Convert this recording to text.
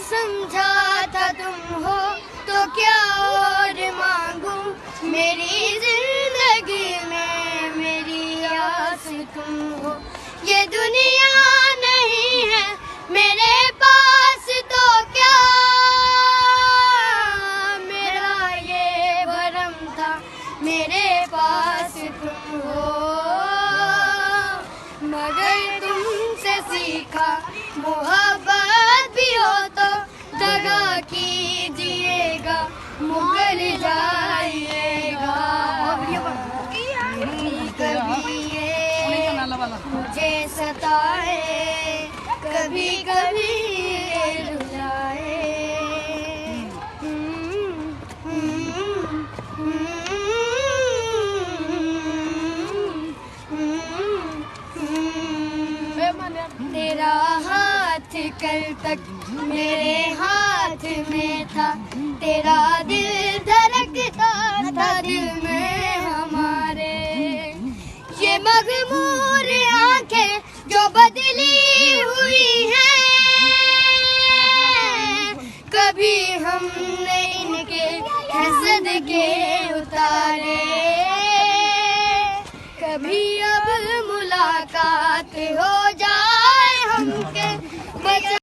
समझा था तुम हो तो क्या और मांगू, मेरी जिंदगी में मेरी आस तुम हो। ये दुनिया नहीं है मेरे पास तो क्या, मेरा ये भरम था मेरे पास तुम हो। मगर तुमसे सीखा मोहब्बत भी हो तो दगा कीजिएगा, मुगल जाइएगा। कभी ये मुझे सताए, कभी कभी ये रुलाए। तेरा हाथ कल तक मेरे हाथ में था, तेरा दिल धड़कता था दिल में हमारे। ये मगमूर आंखें जो बदली हुई हैं, कभी हमने इनके हसद के उतारे।